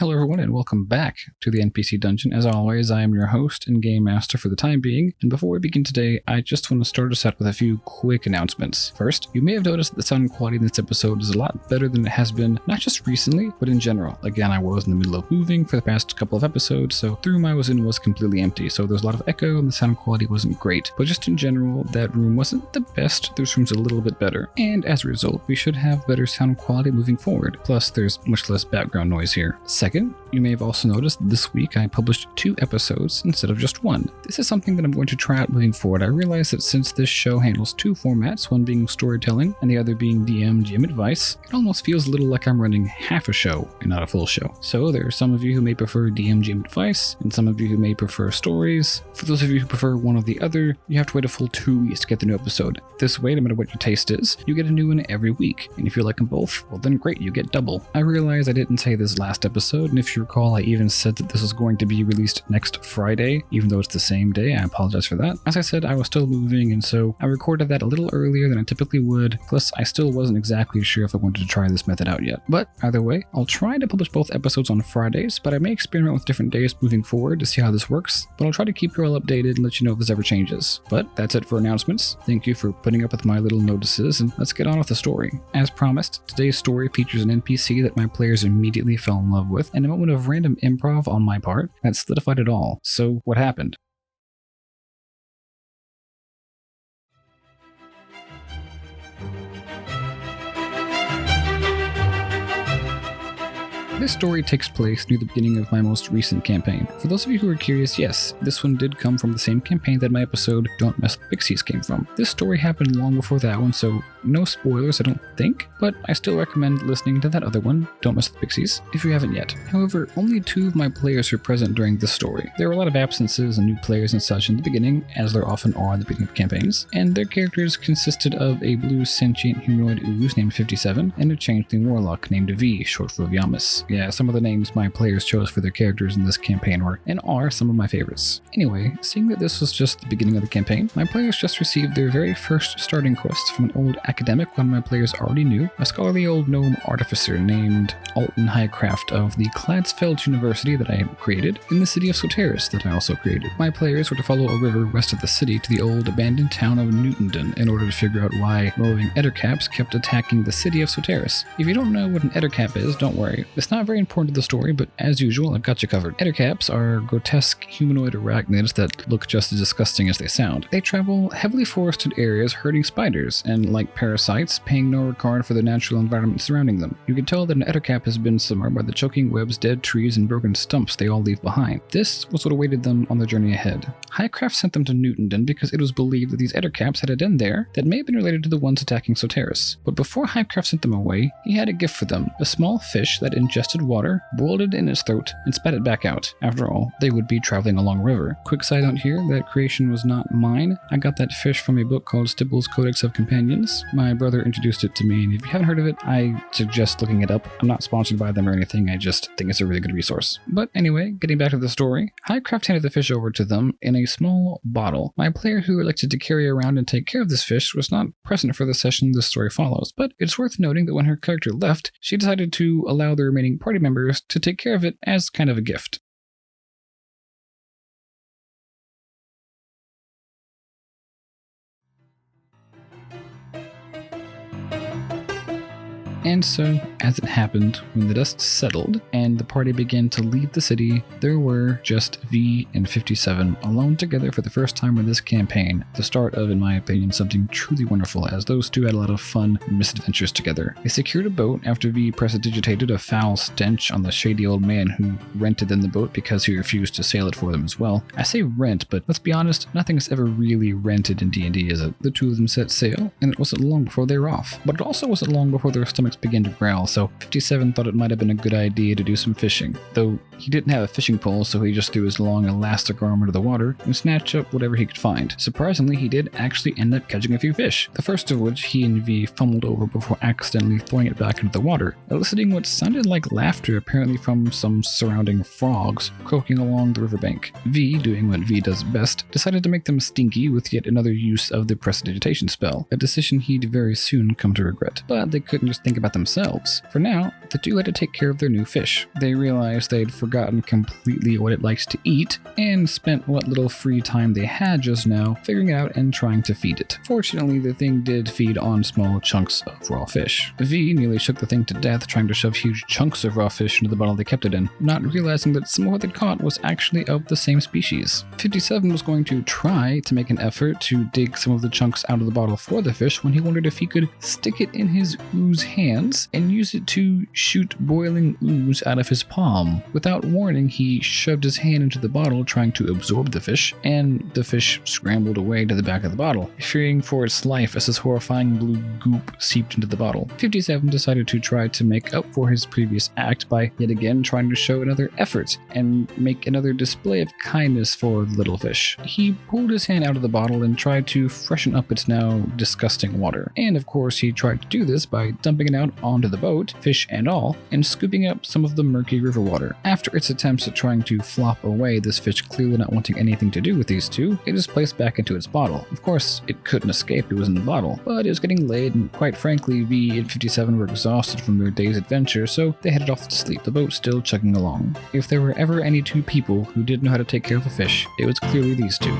Hello everyone and welcome back to the NPC Dungeon. As always, I am your host and game master for the time being, and before we begin today, I just want to start us out with a few quick announcements. First, you may have noticed that the sound quality in this episode is a lot better than it has been, not just recently, but in general. Again, I was in the middle of moving for the past couple of episodes, so the room I was in was completely empty, so there's a lot of echo and the sound quality wasn't great. But just in general, that room wasn't the best, this room's a little bit better, and as a result, we should have better sound quality moving forward. Plus, there's much less background noise here. Second, you may have also noticed this week I published 2 episodes instead of just 1. This is something that I'm going to try out moving forward. I realize that since this show handles 2 formats, one being storytelling and the other being GM advice, it almost feels a little like I'm running half a show and not a full show. So there are some of you who may prefer GM advice and some of you who may prefer stories. For those of you who prefer one or the other, you have to wait a full 2 weeks to get the new episode. This way, no matter what your taste is, you get a new one every week. And if you like them both, well then great, you get double. I realize I didn't say this last episode, and if you recall, I even said that this was going to be released next Friday, even though it's the same day. I apologize for that. As I said, I was still moving, and so I recorded that a little earlier than I typically would, plus I still wasn't exactly sure if I wanted to try this method out yet. But either way, I'll try to publish both episodes on Fridays, but I may experiment with different days moving forward to see how this works, but I'll try to keep you all updated and let you know if this ever changes. But that's it for announcements. Thank you for putting up with my little notices, and let's get on with the story. As promised, today's story features an NPC that my players immediately fell in love with, and a moment of random improv on my part that solidified it all. So what happened? This story takes place near the beginning of my most recent campaign. For those of you who are curious, yes, this one did come from the same campaign that my episode Don't Mess with Pixies came from. This story happened long before that one, so no spoilers I don't think, but I still recommend listening to that other one, Don't Mess with Pixies, if you haven't yet. However, only 2 of my players were present during this story. There were a lot of absences and new players and such in the beginning, as there often are in the beginning of campaigns, and their characters consisted of a blue sentient humanoid ooze named 57 and a changeling warlock named V, short for Yamas. Yeah, some of the names my players chose for their characters in this campaign were and are some of my favorites. Anyway, seeing that this was just the beginning of the campaign, my players just received their very first starting quest from an old academic one of my players already knew, a scholarly old gnome artificer named Alton Highcraft of the Cladsfeld University that I had created in the city of Soteris that I also created. My players were to follow a river west of the city to the old abandoned town of Newtondon in order to figure out why roving ettercaps kept attacking the city of Soteris. If you don't know what an ettercap is, don't worry. It's not very important to the story, but as usual, I've got you covered. Ettercaps are grotesque humanoid arachnids that look just as disgusting as they sound. They travel heavily forested areas herding spiders, and like parasites, paying no regard for the natural environment surrounding them. You can tell that an ettercap has been submerged by the choking webs, dead trees, and broken stumps they all leave behind. This was what awaited them on their journey ahead. Highcraft sent them to Newtondon because it was believed that these ettercaps had a den there that may have been related to the ones attacking Soteris. But before Highcraft sent them away, he had a gift for them, a small fish that ingested water, boiled it in its throat, and spat it back out. After all, they would be traveling along a river. Quick side note here, that creation was not mine. I got that fish from a book called Stibble's Codex of Companions. My brother introduced it to me, and if you haven't heard of it, I suggest looking it up. I'm not sponsored by them or anything, I just think it's a really good resource. But anyway, getting back to the story, Highcraft handed the fish over to them in a small bottle. My player who elected to carry around and take care of this fish was not present for the session this story follows, but it's worth noting that when her character left, she decided to allow the remaining party members to take care of it as kind of a gift. And so, as it happened, when the dust settled and the party began to leave the city, there were just V and 57 alone together for the first time in this campaign, the start of, in my opinion, something truly wonderful, as those 2 had a lot of fun misadventures together. They secured a boat after V prestidigitated a foul stench on the shady old man who rented them the boat because he refused to sail it for them as well. I say rent, but let's be honest, nothing's ever really rented in D&D, is it? The 2 of them set sail, and it wasn't long before they were off. But it also wasn't long before their stomachs began to growl, so 57 thought it might have been a good idea to do some fishing, though He didn't have a fishing pole, so he just threw his long elastic arm into the water and snatched up whatever he could find. Surprisingly, he did actually end up catching a few fish, the first of which he and V fumbled over before accidentally throwing it back into the water, eliciting what sounded like laughter apparently from some surrounding frogs croaking along the riverbank. V, doing what V does best, decided to make them stinky with yet another use of the prestidigitation spell, a decision he'd very soon come to regret. But they couldn't just think about themselves. For now, the two had to take care of their new fish. They realized they'd forgotten completely what it likes to eat, and spent what little free time they had just now figuring it out and trying to feed it. Fortunately, the thing did feed on small chunks of raw fish. V nearly shook the thing to death trying to shove huge chunks of raw fish into the bottle they kept it in, not realizing that some of what they caught was actually of the same species. 57 was going to try to make an effort to dig some of the chunks out of the bottle for the fish when he wondered if he could stick it in his ooze hands and use it to shoot boiling ooze out of his palm. Without warning, he shoved his hand into the bottle trying to absorb the fish, and the fish scrambled away to the back of the bottle, fearing for its life as this horrifying blue goop seeped into the bottle. 57 decided to try to make up for his previous act by yet again trying to show another effort and make another display of kindness for the little fish. He pulled his hand out of the bottle and tried to freshen up its now disgusting water. And of course, he tried to do this by dumping it out onto the boat, fish and all, and scooping up some of the murky river water. After its attempts at trying to flop away, this fish clearly not wanting anything to do with these two, it is placed back into its bottle. Of course, it couldn't escape, it was in the bottle, but it was getting late, and quite frankly, V and 57 were exhausted from their day's adventure, so they headed off to sleep, the boat still chugging along. If there were ever any two people who did know how to take care of a fish, it was clearly these two.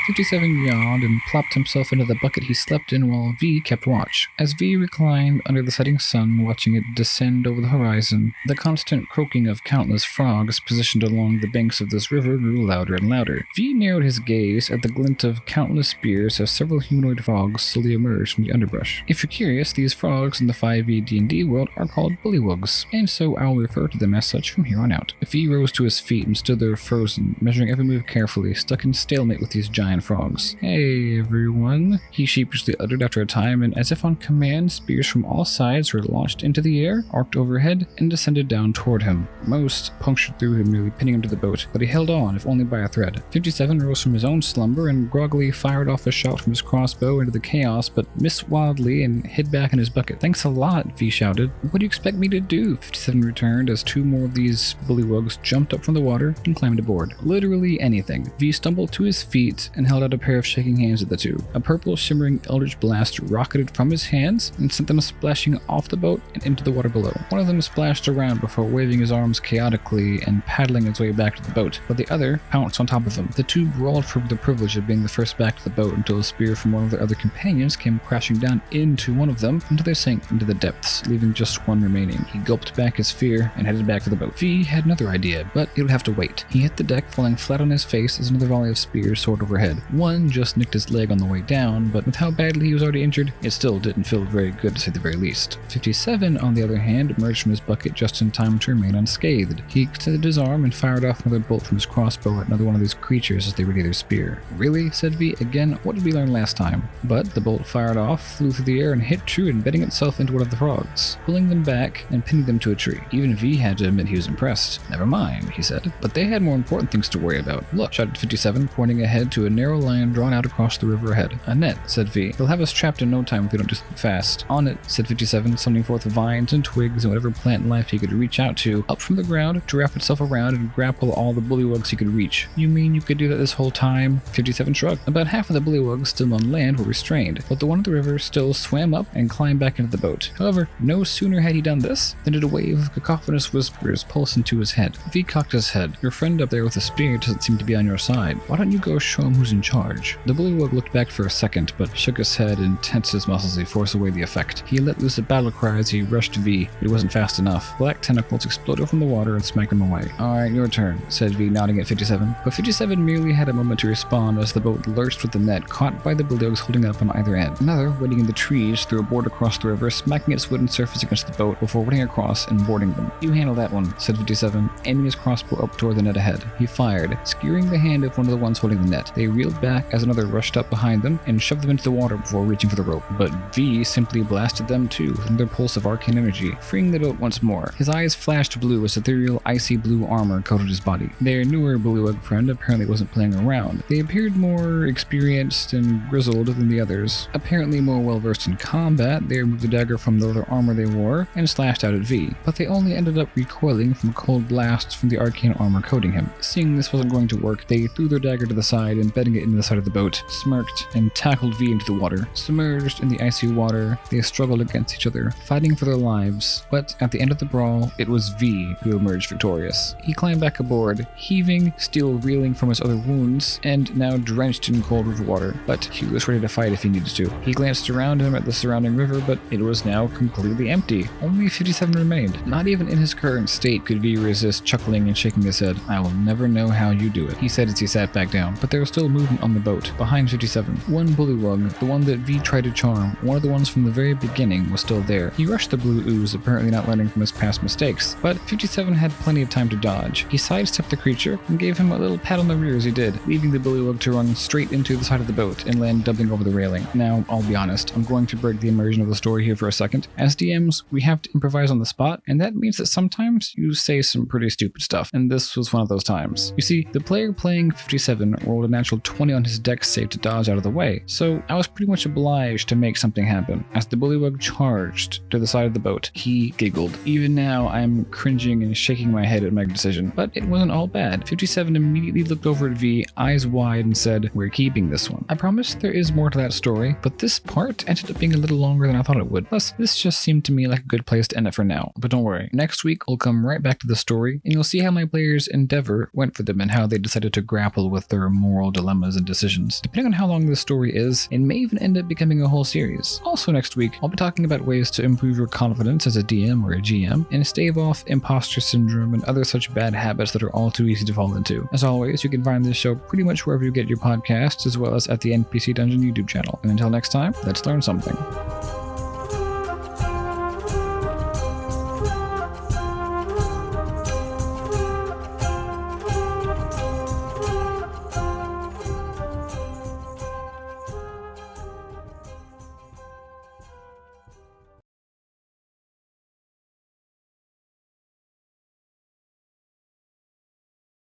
57 yawned and plopped himself into the bucket he slept in while V kept watch. As V reclined under the setting sun, watching it descend over the horizon, the constant croaking of countless frogs positioned along the banks of this river grew louder and louder. V narrowed his gaze at the glint of countless spears as several humanoid frogs slowly emerged from the underbrush. If you're curious, these frogs in the 5e D&D world are called bullywugs, and so I'll refer to them as such from here on out. V rose to his feet and stood there frozen, measuring every move carefully, stuck in stalemate with these giant frogs. "Hey, everyone," he sheepishly uttered after a time, and as if on command, spears from all sides were launched into the air, arced overhead, and descended down toward him. Most punctured through him, nearly pinning him to the boat, but he held on, if only by a thread. 57 rose from his own slumber and groggily fired off a shot from his crossbow into the chaos, but missed wildly and hid back in his bucket. "Thanks a lot," V shouted. "What do you expect me to do?" 57 returned as two more of these bullywugs jumped up from the water and climbed aboard. "Literally anything." V stumbled to his feet and held out a pair of shaking hands at the two. A purple shimmering eldritch blast rocketed from his hands and sent them splashing off the boat and into the water below. One of them splashed around before waving his arms chaotically and paddling its way back to the boat, but the other pounced on top of him. The two brawled for the privilege of being the first back to the boat until a spear from one of their other companions came crashing down into one of them until they sank into the depths, leaving just one remaining. He gulped back his fear and headed back for the boat. V had another idea, but it would have to wait. He hit the deck, falling flat on his face as another volley of spears soared overhead. One just nicked his leg on the way down, but with how badly he was already injured, it still didn't feel very good to say the very least. 57, on the other hand, emerged from his bucket just in time to remain unscathed. He extended his arm and fired off another bolt from his crossbow at another one of these creatures as they readied their spear. "Really?" said V. "Again, what did we learn last time?" But the bolt fired off, flew through the air, and hit true, embedding itself into one of the frogs, pulling them back and pinning them to a tree. Even V had to admit he was impressed. "Never mind," he said. "But they had more important things to worry about." "Look," shouted 57, pointing ahead to a narrow line drawn out across the river ahead. "A net," said V. "They'll have us trapped in no time if we don't do something fast." "On it," said 57, summoning forth vines and twigs and whatever plant life he could reach out to, up from the ground, to wrap itself around and grapple all the bullywugs he could reach. "You mean you could do that this whole time?" 57 shrugged. About half of the bullywugs still on land were restrained, but the one at the river still swam up and climbed back into the boat. However, no sooner had he done this than did a wave of cacophonous whispers pulse into his head. V cocked his head. "Your friend up there with the spear doesn't seem to be on your side. Why don't you go show him who's in charge?" The bullywug looked back for a second, but shook his head and tensed his muscles to force away the effect. He let loose a battle cry as he rushed to V, but it wasn't fast enough. Black tentacles exploded from the water and smacked him away. "Alright, your turn," said V, nodding at 57. But 57 merely had a moment to respond as the boat lurched with the net, caught by the bullywugs holding it up on either end. Another, waiting in the trees, threw a board across the river, smacking its wooden surface against the boat before running across and boarding them. "You handle that one," said 57, aiming his crossbow up toward the net ahead. He fired, skewering the hand of one of the ones holding the net. They reeled back as another rushed up behind them and shoved them into the water before reaching for the rope. But V simply blasted them too with another pulse of arcane energy, freeing the boat once more. His eyes flashed blue as ethereal, icy blue armor coated his body. Their newer bullywug friend apparently wasn't playing around. They appeared more experienced and grizzled than the others. Apparently more well-versed in combat, they removed the dagger from the leather armor they wore and slashed out at V, but they only ended up recoiling from a cold blast from the arcane armor coating him. Seeing this wasn't going to work, they threw their dagger to the side, embedding it into the side of the boat, smirked, and tackled V into the water. Submerged in the icy water, they struggled against each other, fighting for their lives, but at the end of the brawl, it was V who emerged victorious. He climbed back aboard, heaving, still reeling from his other wounds, and now drenched in cold river water, but he was ready to fight if he needed to. He glanced around him at the surrounding river, but it was now completely empty. Only 57 remained. Not even in his current state could V resist chuckling and shaking his head. "I will never know how you do it," he said as he sat back down. But there was still movement on the boat, behind 57. One bullywug, the one that V tried to charm, one of the ones from the very beginning, was still there. He rushed the blue ooze, apparently not learning from his past mistakes, but 57 had plenty of time to dodge. He sidestepped the creature and gave him a little pat on the rear as he did, leaving the bullywug to run straight into the side of the boat and land dumping over the railing. Now, I'll be honest, I'm going to break the immersion of the story here for a second. As DMs, we have to improvise on the spot, and that means that sometimes you say some pretty stupid stuff, and this was one of those times. You see, the player playing 57 rolled a natural 20 on his dex save to dodge out of the way, so I was pretty much obliged to make something happen. As the bullywug charged to the side of the boat, he giggled. Even now, I'm cringing and shaking my head at my decision, but it wasn't all bad. 57 immediately looked over at V, eyes wide, and said, "We're keeping this one." I promise there is more to that story, but this part ended up being a little longer than I thought it would. Plus, this just seemed to me like a good place to end it for now. But don't worry, next week we'll come right back to the story, and you'll see how my players' endeavor went for them and how they decided to grapple with their moral dilemmas and decisions. Depending on how long this story is, it may even end up becoming a whole series. Also next week, I'll be talking about ways to improve your confidence as a DM or a GM, and stave off imposter syndrome and other such bad habits that are all too easy to fall into. As always, you can find this show pretty much wherever you get your podcasts, as well as at the NPC Dungeon YouTube channel. And until next time, let's learn something.